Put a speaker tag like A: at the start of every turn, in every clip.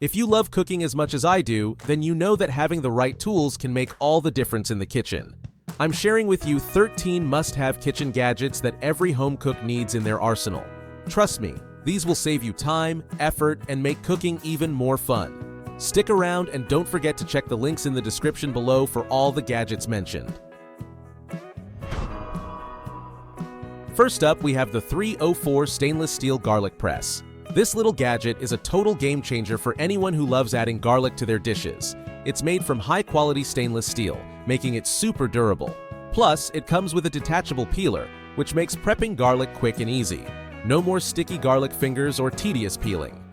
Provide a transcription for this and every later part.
A: If you love cooking as much as I do, then you know that having the right tools can make all the difference in the kitchen. I'm sharing with you 13 must-have kitchen gadgets that every home cook needs in their arsenal. Trust me, these will save you time, effort, and make cooking even more fun. Stick around and don't forget to check the links in the description below for all the gadgets mentioned. First up, we have the 304 stainless steel garlic press. This little gadget is a total game changer for anyone who loves adding garlic to their dishes. It's made from high-quality stainless steel, making it super durable. Plus, it comes with a detachable peeler, which makes prepping garlic quick and easy. No more sticky garlic fingers or tedious peeling.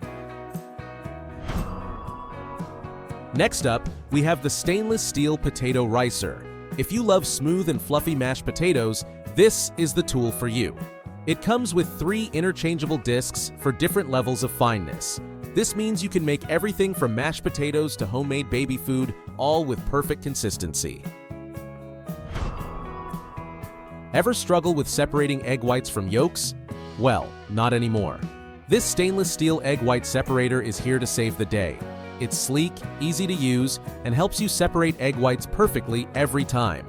A: Next up, we have the stainless steel potato ricer. If you love smooth and fluffy mashed potatoes, this is the tool for you. It comes with 3 interchangeable discs for different levels of fineness. This means you can make everything from mashed potatoes to homemade baby food, all with perfect consistency. Ever struggle with separating egg whites from yolks? Well, not anymore. This stainless steel egg white separator is here to save the day. It's sleek, easy to use, and helps you separate egg whites perfectly every time.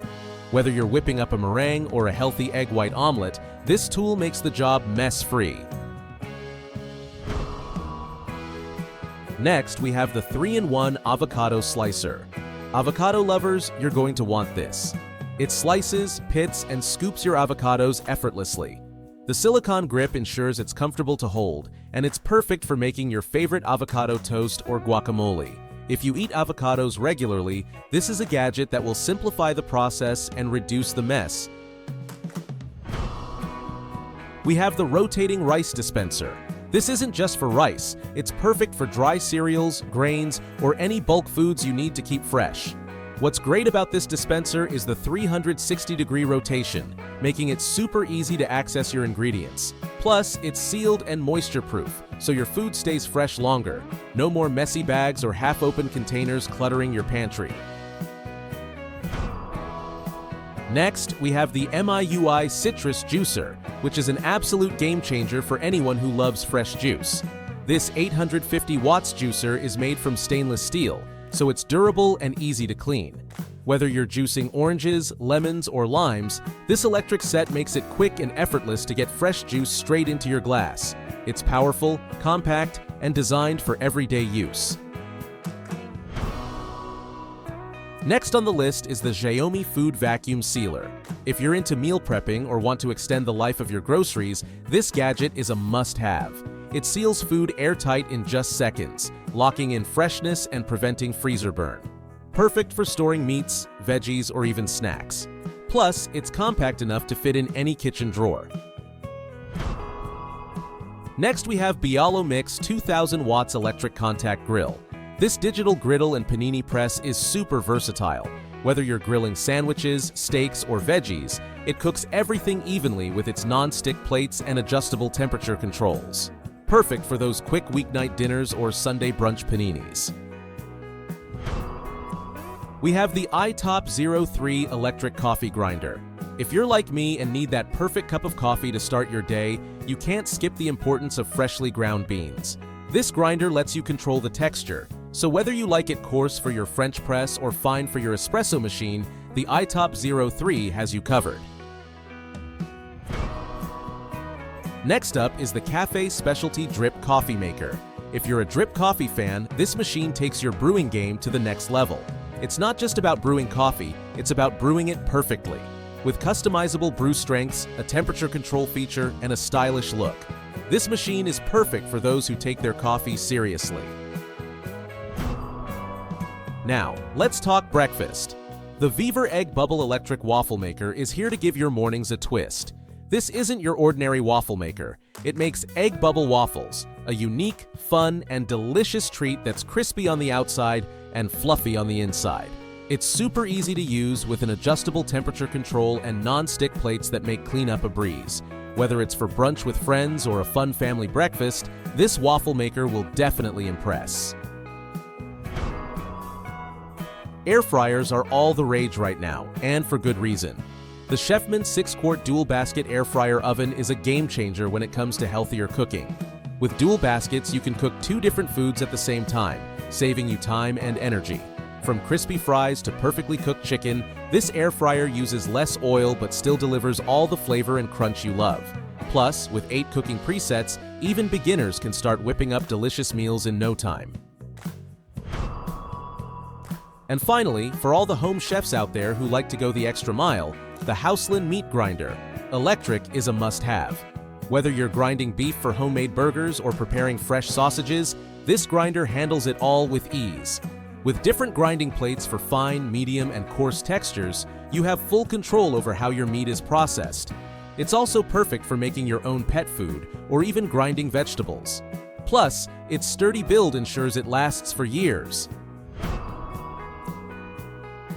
A: Whether you're whipping up a meringue or a healthy egg white omelet, this tool makes the job mess-free. Next, we have the 3-in-1 Avocado Slicer. Avocado lovers, you're going to want this. It slices, pits, and scoops your avocados effortlessly. The silicone grip ensures it's comfortable to hold, and it's perfect for making your favorite avocado toast or guacamole. If you eat avocados regularly, this is a gadget that will simplify the process and reduce the mess. We have the rotating rice dispenser. This isn't just for rice, it's perfect for dry cereals, grains, or any bulk foods you need to keep fresh. What's great about this dispenser is the 360-degree rotation, making it super easy to access your ingredients. Plus, it's sealed and moisture-proof, so your food stays fresh longer. No more messy bags or half-open containers cluttering your pantry. Next, we have the MIUI Citrus Juicer, which is an absolute game-changer for anyone who loves fresh juice. This 850 watts juicer is made from stainless steel, so it's durable and easy to clean. Whether you're juicing oranges, lemons, or limes, this electric set makes it quick and effortless to get fresh juice straight into your glass. It's powerful, compact, and designed for everyday use. Next on the list is the Xiaomi Food Vacuum Sealer. If you're into meal prepping or want to extend the life of your groceries, this gadget is a must-have. It seals food airtight in just seconds, locking in freshness and preventing freezer burn. Perfect for storing meats, veggies, or even snacks. Plus, it's compact enough to fit in any kitchen drawer. Next, we have Bialo Mix 2000 watts electric contact grill. This digital griddle and panini press is super versatile. Whether you're grilling sandwiches, steaks, or veggies, it cooks everything evenly with its non-stick plates and adjustable temperature controls. Perfect for those quick weeknight dinners or Sunday brunch paninis. We have the iTop 03 electric coffee grinder. If you're like me and need that perfect cup of coffee to start your day, you can't skip the importance of freshly ground beans. This grinder lets you control the texture, so whether you like it coarse for your French press or fine for your espresso machine, the iTop 03 has you covered. Next up is the Cafe Specialty Drip Coffee Maker. If you're a drip coffee fan, this machine takes your brewing game to the next level. It's not just about brewing coffee, it's about brewing it perfectly. With customizable brew strengths, a temperature control feature, and a stylish look. This machine is perfect for those who take their coffee seriously. Now, let's talk breakfast. The Viver Egg Bubble Electric Waffle Maker is here to give your mornings a twist. This isn't your ordinary waffle maker. It makes egg bubble waffles, a unique, fun, and delicious treat that's crispy on the outside and fluffy on the inside. It's super easy to use with an adjustable temperature control and non-stick plates that make cleanup a breeze. Whether it's for brunch with friends or a fun family breakfast, this waffle maker will definitely impress. Air fryers are all the rage right now, and for good reason. The Chefman 6-quart dual basket air fryer oven is a game changer when it comes to healthier cooking. With dual baskets, you can cook 2 different foods at the same time, saving you time and energy. From crispy fries to perfectly cooked chicken, this air fryer uses less oil but still delivers all the flavor and crunch you love. Plus, with 8 cooking presets, even beginners can start whipping up delicious meals in no time. And finally, for all the home chefs out there who like to go the extra mile, the Houseland Meat Grinder. Electric is a must-have. Whether you're grinding beef for homemade burgers or preparing fresh sausages, this grinder handles it all with ease. With different grinding plates for fine, medium, and coarse textures, you have full control over how your meat is processed. It's also perfect for making your own pet food or even grinding vegetables. Plus, its sturdy build ensures it lasts for years.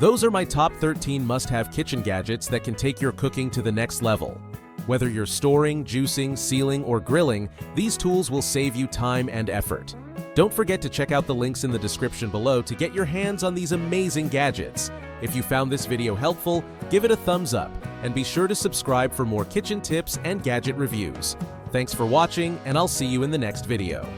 A: Those are my top 13 must-have kitchen gadgets that can take your cooking to the next level. Whether you're storing, juicing, sealing, or grilling, these tools will save you time and effort. Don't forget to check out the links in the description below to get your hands on these amazing gadgets. If you found this video helpful, give it a thumbs up, and be sure to subscribe for more kitchen tips and gadget reviews. Thanks for watching, and I'll see you in the next video.